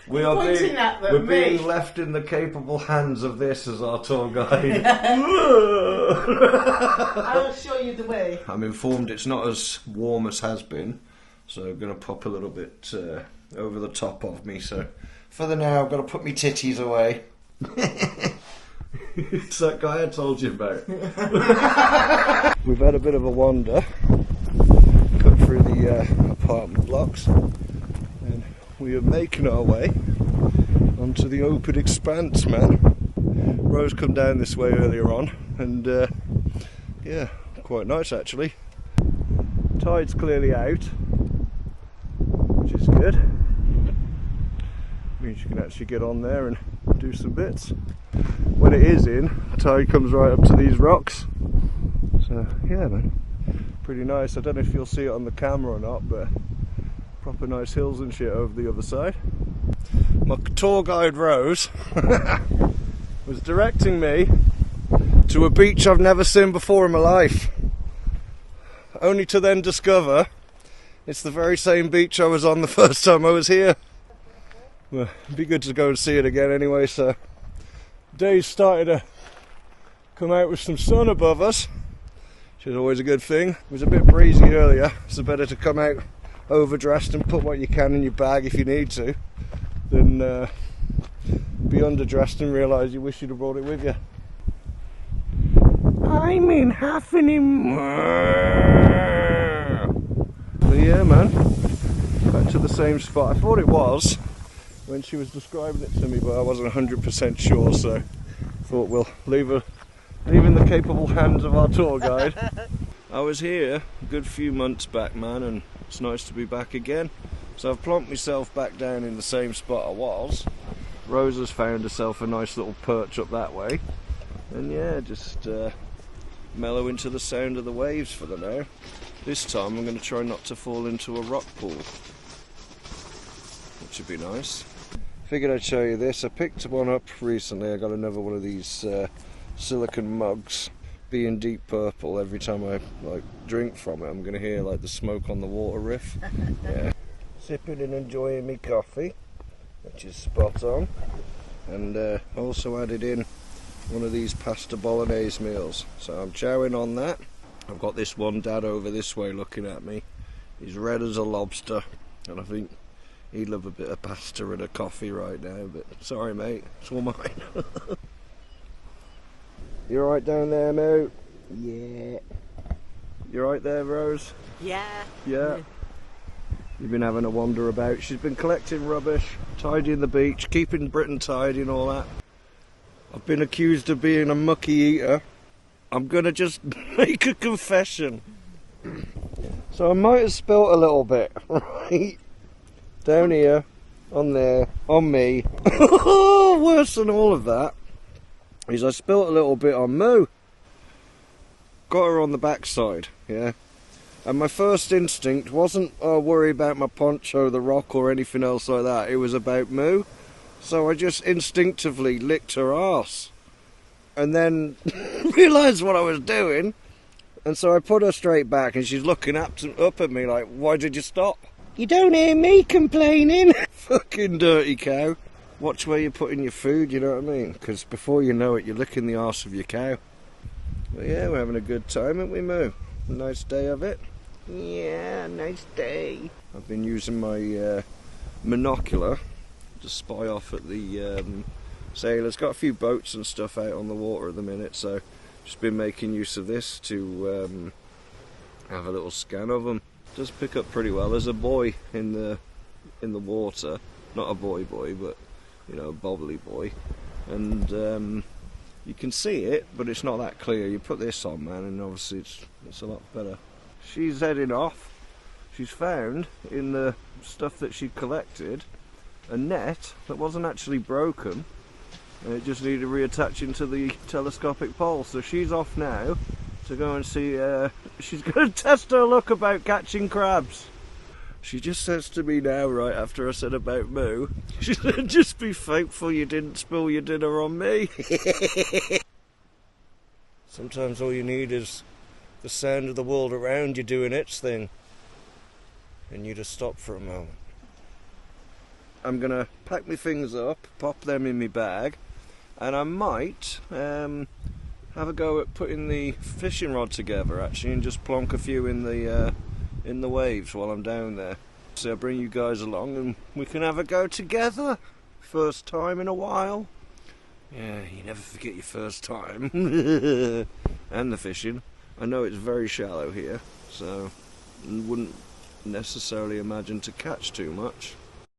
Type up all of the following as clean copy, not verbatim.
We're being left in the capable hands of this as our tour guide. I'll show you the way. I'm informed it's not as warm as has been, so I'm going to pop a little bit over the top of me. So for the now, I've got to put my titties away. It's that guy I told you about. We've had a bit of a wander, cut through the apartment blocks, and we are making our way onto the open expanse, man. Rose come down this way earlier on, and yeah, quite nice actually. Tide's clearly out, which is good. Means you can actually get on there and do some bits. When it is in, tide comes right up to these rocks. So yeah, man, pretty nice. I don't know if you'll see it on the camera or not, but proper nice hills and shit over the other side. My tour guide Rose was directing me to a beach I've never seen before in my life, only to then discover it's the very same beach I was on the first time I was here. Well, it'd be good to go and see it again anyway. So day's started to come out with some sun above us, which is always a good thing. It was a bit breezy earlier, so better to come out overdressed and put what you can in your bag if you need to, than be underdressed and realise you wish you'd have brought it with you. I'm in Haffingham. So yeah, man, back to the same spot. I thought it was when she was describing it to me, but I wasn't 100% sure, so thought we'll leave in the capable hands of our tour guide. I was here a good few months back, man, and it's nice to be back again. So I've plonked myself back down in the same spot I was. Rose has found herself a nice little perch up that way, and yeah, just mellow into the sound of the waves for the now. This time I'm going to try not to fall into a rock pool, which would be nice. Figured I'd show you this. I picked one up recently. I got another one of these silicone mugs, being deep purple. Every time I drink from it, I'm going to hear like the smoke on the water riff. Yeah. Sipping and enjoying me coffee, which is spot on. And also added in one of these pasta bolognese meals. So I'm chowing on that. I've got this one dad over this way looking at me. He's red as a lobster, and I think he'd love a bit of pasta and a coffee right now, but sorry mate, it's all mine. You alright down there, Mo? Yeah. You alright there, Rose? Yeah. Yeah. You've been having a wander about. She's been collecting rubbish, tidying the beach, keeping Britain tidy and all that. I've been accused of being a mucky eater. I'm gonna just make a confession. So I might have spilt a little bit, right? Down here, on there, on me. Worse than all of that is I spilt a little bit on Moo. Got her on the backside, yeah. And my first instinct wasn't worry about my poncho, the rock, or anything else like that. It was about Moo. So I just instinctively licked her arse. And then realised what I was doing. And so I put her straight back, and she's looking up at me like, why did you stop? You don't hear me complaining. Fucking dirty cow. Watch where you're putting your food, you know what I mean? Because before you know it, you're licking the arse of your cow. But yeah, we're having a good time, aren't we, Moo? A nice day of it. Yeah, nice day. I've been using my monocular to spy off at the sailors. Got a few boats and stuff out on the water at the minute, so just been making use of this to have a little scan of them. Does pick up pretty well. There's a buoy in the water, not a buoy, but you know, a bobbly buoy, and you can see it, but it's not that clear. You put this on, man, and obviously it's a lot better. She's heading off. She's found in the stuff that she collected a net that wasn't actually broken, and it just needed reattaching to the telescopic pole. So she's off now to go and see. She's going to test her luck about catching crabs. She just says to me now, right after I said about Moo, she said, just be thankful you didn't spill your dinner on me. Sometimes all you need is the sound of the world around you doing its thing. and you just stop for a moment. I'm gonna pack my things up, pop them in my bag, and I might have a go at putting the fishing rod together actually, and just plonk a few in the waves while I'm down there. So I'll bring you guys along and we can have a go together. First time in a while. Yeah, you never forget your first time. And the fishing. I know it's very shallow here, so wouldn't necessarily imagine to catch too much.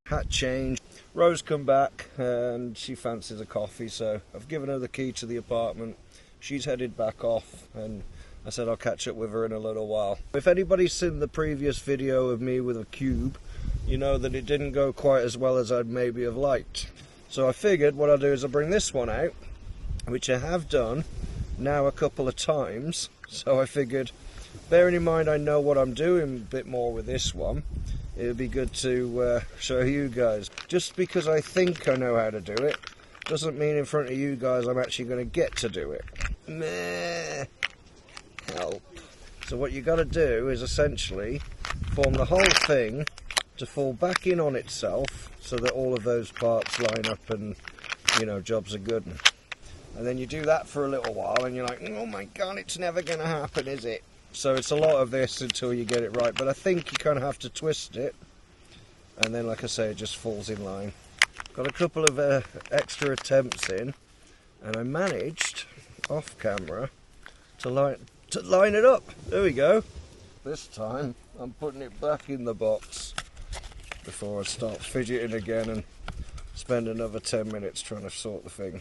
Hat change. Rose come back and she fancies a coffee, so I've given her the key to the apartment. She's headed back off and I said I'll catch up with her in a little while. If anybody's seen the previous video of me with a cube, you know that it didn't go quite as well as I'd maybe have liked. So I figured what I'll do is I'll bring this one out, which I have done now a couple of times. So I figured, bearing in mind I know what I'm doing a bit more with this one, it would be good to show you guys. Just because I think I know how to do it, doesn't mean in front of you guys I'm actually going to get to do it. Meh. Help. So what you got to do is essentially form the whole thing to fall back in on itself so that all of those parts line up and, you know, jobs are good. And then you do that for a little while and you're like, oh my god, it's never going to happen, is it? So it's a lot of this until you get it right, but I think you kind of have to twist it and then, like I say, it just falls in line. Got a couple of extra attempts in and I managed off camera to line it up. There we go. This time I'm putting it back in the box before I start fidgeting again and spend another 10 minutes trying to sort the thing.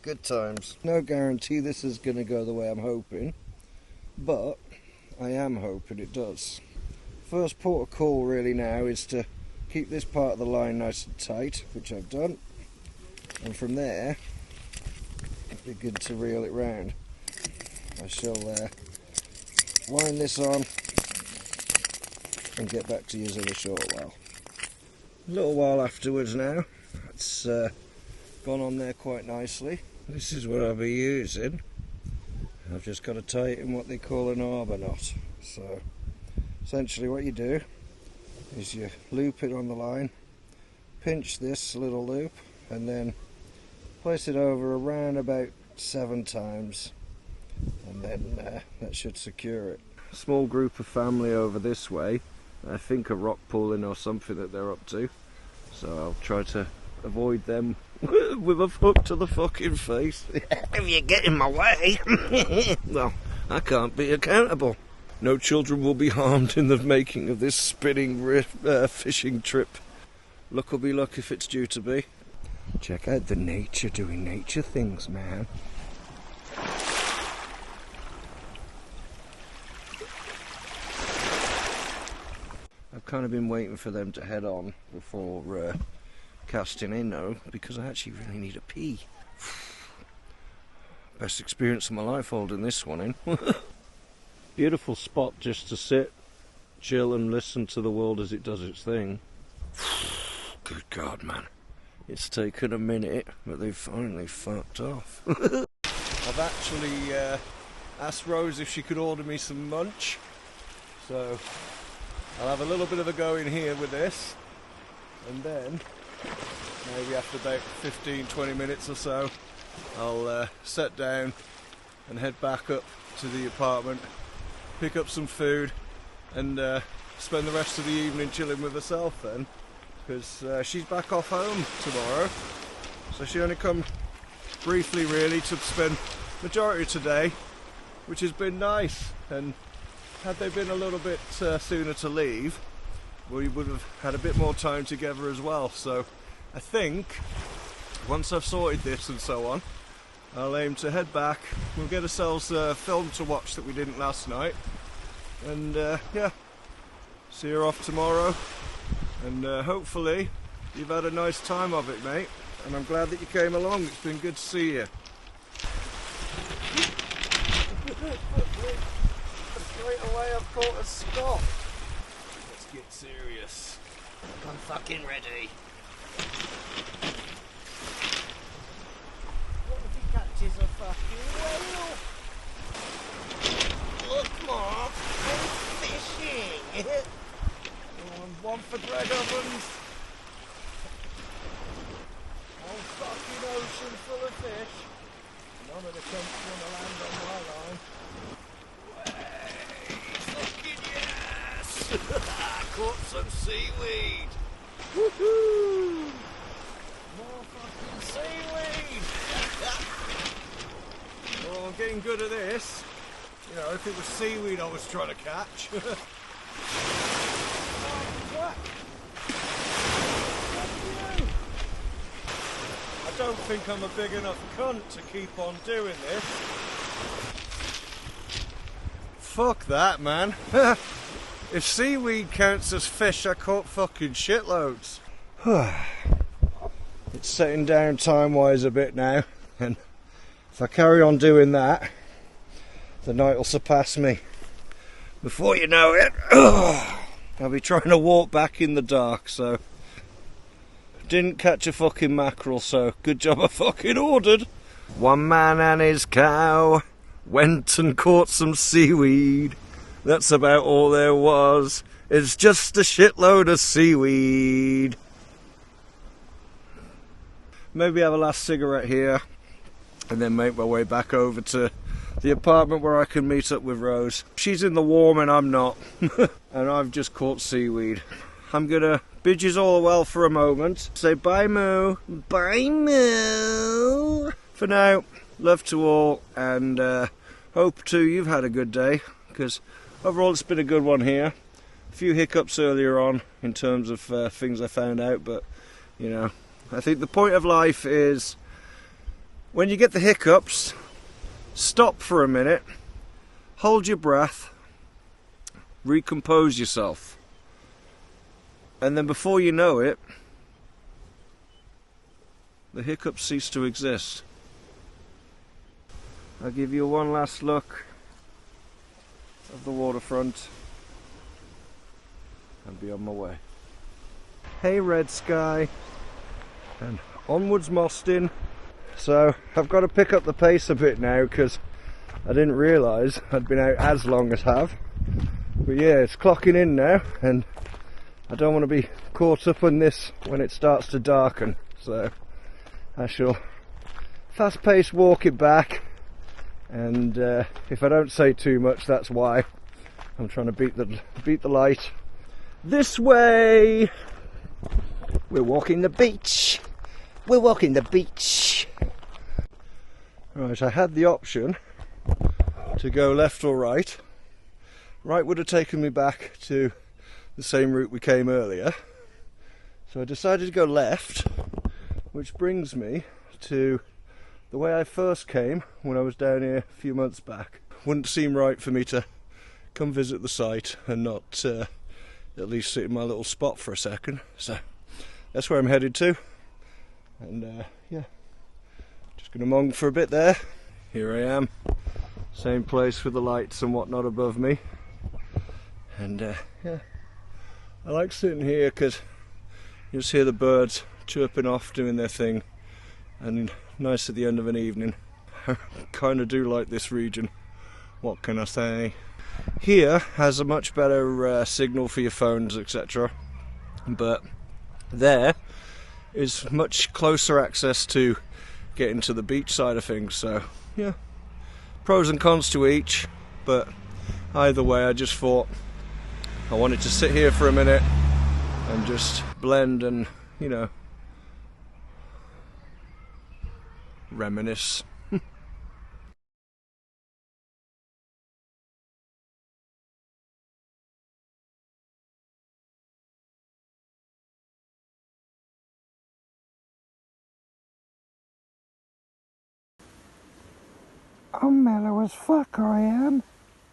Good times. No guarantee this is going to go the way I'm hoping, but I am hoping it does. First port of call really now is to keep this part of the line nice and tight, which I've done, and from there it'd be good to reel it round. I shall wind this on and get back to you in a short while. A little while afterwards now, it's gone on there quite nicely. This is what I'll be using. I've just got to tie it in what they call an arbor knot. So essentially what you do is you loop it on the line, pinch this little loop and then place it over around about 7 times, and then that should secure it. Small group of family over this way. I think a rock pooling or something that they're up to, so I'll try to avoid them with a hook to the fucking face. If you get in my way, well, I can't be accountable. No children will be harmed in the making of this spinning fishing trip. Luck will be luck if it's due to be. Check out the nature doing nature things, man. I've kind of been waiting for them to head on before casting in though, because I actually really need a pee. Best experience of my life holding this one in. Beautiful spot just to sit, chill and listen to the world as it does its thing. Good God, man. It's taken a minute, but they've finally fucked off. I've actually asked Rose if she could order me some munch, so I'll have a little bit of a go in here with this, and then maybe after about 15-20 minutes or so I'll sit down and head back up to the apartment, pick up some food and spend the rest of the evening chilling with herself then, because she's back off home tomorrow, so she only come briefly really to spend majority of today, which has been nice. And had they been a little bit sooner to leave, we would have had a bit more time together as well. So I think once I've sorted this and so on, I'll aim to head back. We'll get ourselves a film to watch that we didn't last night, and yeah, see her off tomorrow. And hopefully you've had a nice time of it, mate, and I'm glad that you came along. It's been good to see you. Straight away I've caught a scoff. Let's get serious. I'm fucking ready. What if he catches a fucking whale? Look, Mark, I'm fishing. if it was seaweed I was trying to catch. Oh, crap. I don't think I'm a big enough cunt to keep on doing this. Fuck that, man. If seaweed counts as fish, I caught fucking shitloads. It's setting down time-wise a bit now, and if I carry on doing that, the night will surpass me. Before you know it, I'll be trying to walk back in the dark, so... Didn't catch a fucking mackerel, so good job I fucking ordered. One man and his cow went and caught some seaweed. That's about all there was. It's just a shitload of seaweed. Maybe have a last cigarette here and then make my way back over to the apartment where I can meet up with Rose. She's in the warm and I'm not. And I've just caught seaweed. I'm gonna bid yous all well for a moment. Say bye, Moo. Bye, Moo. For now, love to all, and hope too you've had a good day, because overall it's been a good one here. A few hiccups earlier on in terms of things I found out, but you know, I think the point of life is when you get the hiccups, stop for a minute, hold your breath, recompose yourself. And then before you know it, the hiccups cease to exist. I'll give you one last look of the waterfront and be on my way. Hey red sky, and onwards Mostin. So I've got to pick up the pace a bit now because I didn't realise I'd been out as long as I have. But yeah, it's clocking in now, and I don't want to be caught up in this when it starts to darken, so I shall fast-paced walk it back, and if I don't say too much, that's why. I'm trying to beat the light. This way! We're walking the beach! We're walking the beach! Right, I had the option to go left or right. Right would have taken me back to the same route we came earlier, so I decided to go left, which brings me to the way I first came when I was down here a few months back. Wouldn't seem right for me to come visit the site and not at least sit in my little spot for a second, so that's where I'm headed to, and yeah, just gonna mong for a bit there. Here I am, same place with the lights and whatnot above me, and yeah, I like sitting here because you just hear the birds chirping off, doing their thing, and nice at the end of an evening. I kind of do like this region, what can I say. Here has a much better signal for your phones, etc, but there is much closer access to getting to the beach side of things, so yeah, pros and cons to each, but either way I just thought I wanted to sit here for a minute and just blend and, you know, reminisce. I'm mellow as fuck, I am.